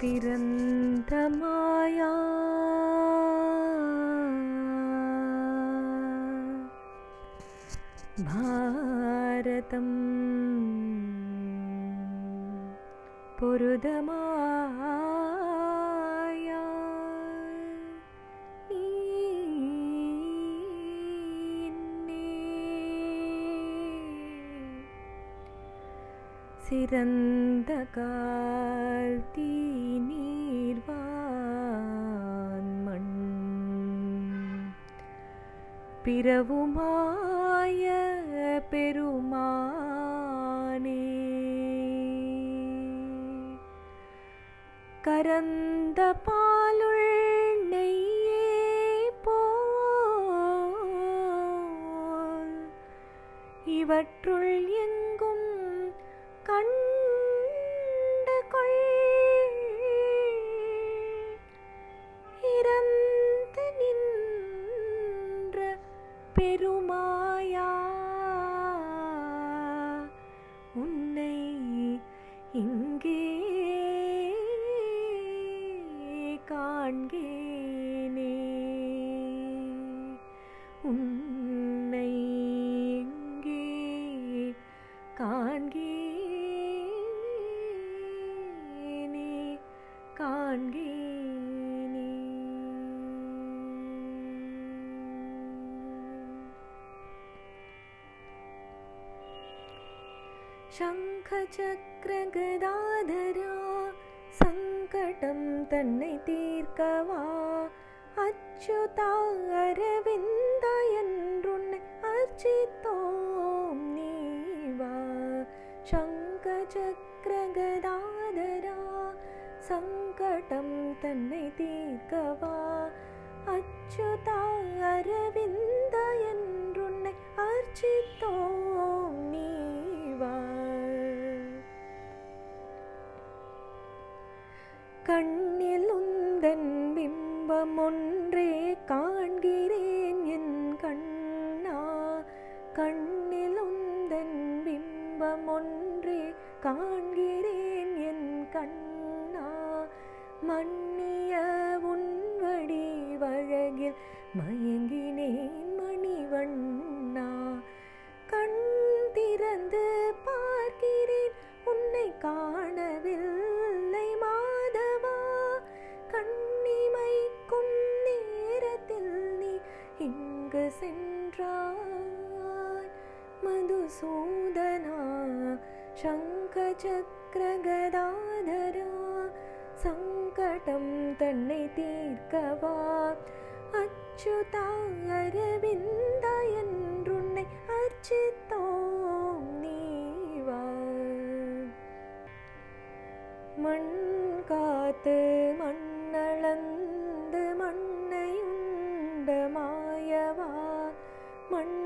பிறந்த மாயா பாரதம் பொருதமாயா சிறந்த கால்தி நீர்வான் மண் பிறவுமாய பெருமானே கரந்த பாலுள் நெய்யே போல் இவற்றுள் எங்கும் கண்டு கொள் இறந்து நின்ற பெருமாயா உன்னை இங்கே காண்கேனே உன்னை இங்கே காண்கேனே காண்கேனே. சங்க சக்கர கதாதரா சங்கடம் தன்னை தீர்க்கவா அச்சுதா அரவிந்த என்றுன்னை அர்ச்சித்தோம் நீவா. சங்க சக்கர கதாதரா சங்கடம் தன்னை தீர்க்கவா அச்சுதா அரவிந்த என்றுன்னை அர்ச்சித்தோம் நீவா. கண்ணில் உந்தன் பிம்பம் ஒன்றே காண்கிறேன் என் கண்ணா. கண்ணில் உந்தன் பிம்பம் ஒன்றே காண்கிறேன் என் கண்ணா. மன்னிய உன்வடி வழகில் மயங்கினேன் மணிவண்ணா. கண் திறந்து பார்க்கிறேன் உன்னை காணவில்லை மாதவா. கண்ணிமைக்கும் நேரத்தில் நீ இங்கு சென்றாய் மதுசூதனா. சங்க சக்கர கதாதரா சங்கடம் தன்னை தீர்க்கவா அச்சுதா அரவிந்த என்றுன்னை அர்ச்சித்தோம் நீவா. மண் காத்து மண்ணளந்து மண்ணையுண்ட மாயவா. மண்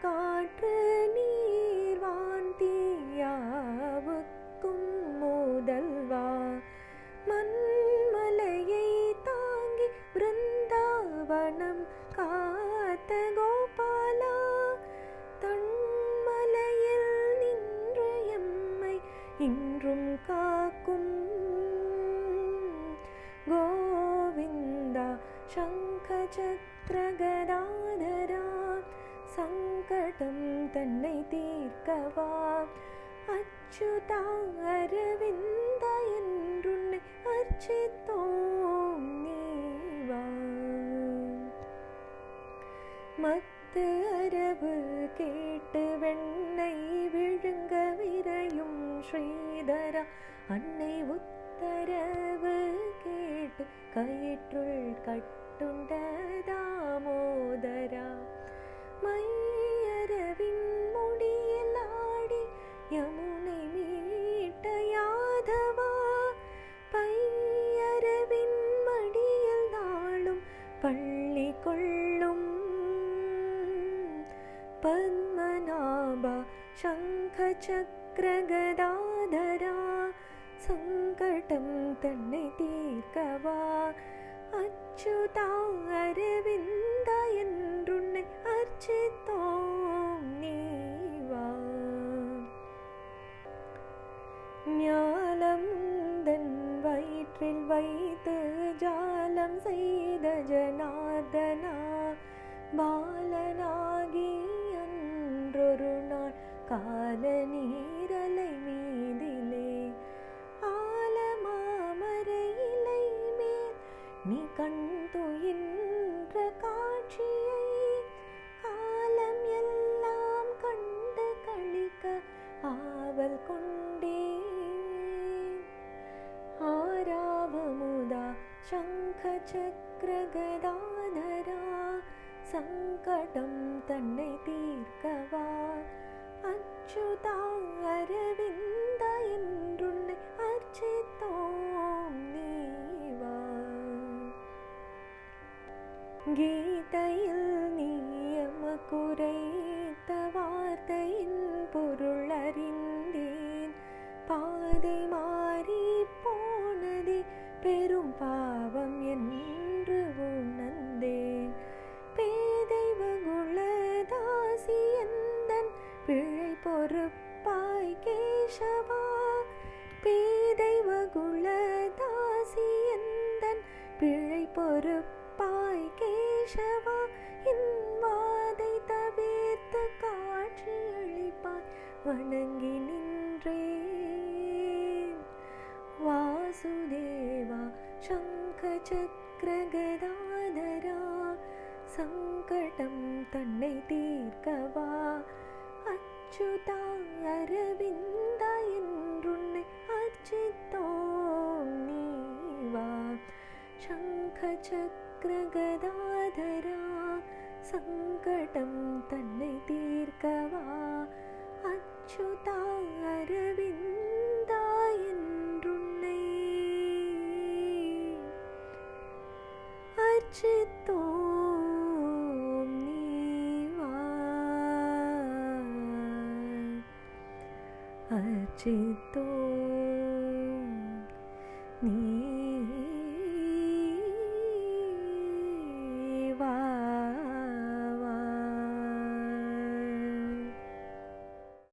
காற்று நீர்வான் தீயாவுக்கும் முதல்வா. மண்மலையை தாங்கி பிருந்தாவனம் காத்த கோபாலா. தன்மலையில் நின்று எம்மை இன்றும் காக்கும் கோவிந்தா. சங்க சக்கர கதாதரா சங்கடம் தன்னை தீர்க்கவா அச்சுதா அரவிந்த என்றுன்னை அர்ச்சித்தோம் நீவா. மத்து அரவு கேட்டு வெண்ணை விழுங்க விரையும் ஸ்ரீதரா. அன்னை உத்தரவு கேட்டு கயிற்றுள் கட்டுண்ட தாமோதரா. மையரவின் முடியில் ஆடி யமுனை மீட்ட யாதவா. பையரவின் மடியில் நாளும் பள்ளி கொள்ளும் பத்மநாபா. சங்க சக்கர கதாதரா சங்கடம் தன்னை தீர்க்கவா அச்சுதா அரவிந்த என்றுன்னை அர்ச்சித்தோம் நீவா. ஞாலமுந்தன் காற்றில் வைத்து ஜாலம் செய்த ஜனார்தனா பாலனாகி அன்றொரு நாள் கால நீரலை மீதிலே ஆலமாமரை இலை மேல் நீ கண் துயின்ற காட்சியை காலம் எல்லாம் கண்டு களிக்க ஆவல் கொண்டே ஆராவமுதா சங்க சக்கர கதாதரா சங்கடம் தன்னை தீர்க்கவா அச்சுதா அரவிந்த என்றுன்னை அர்ச்சித்தோம் நீவா கீதையில் நீயம குறைத்த வார்த்தையின் பொருள் அறிந்தேன் பாதை மாறி போனதே பெரும் பாவம் என்று உணர்ந்தேன் பேதை வகுளதாசி எந்தன் பிழை பொறுப்பாய் கேசவா பேதை வகுளதாசி எந்தன் பிழை பொறுப்பாய் கேசவா இன்வாதை தவிர்த்து காட்சி அளிப்பாய் வணங்கி நின்றேன் வாசுதேவா சங்க சக்கர கதாதரா சங்கடம் தன்னை தீர்க்கவா அச்சுதா அரவிந்த என்றுன்னை அர்ச்சித்தோம் நீவா சங்க சக்கர கதாதரா சங்கடம் தன்னை தீர்க்கவா அச்சுதா அரவிந்த என்றுன்னை அர்ச்சித்தோம் நீவா அர்ச்சித்தோம் நீ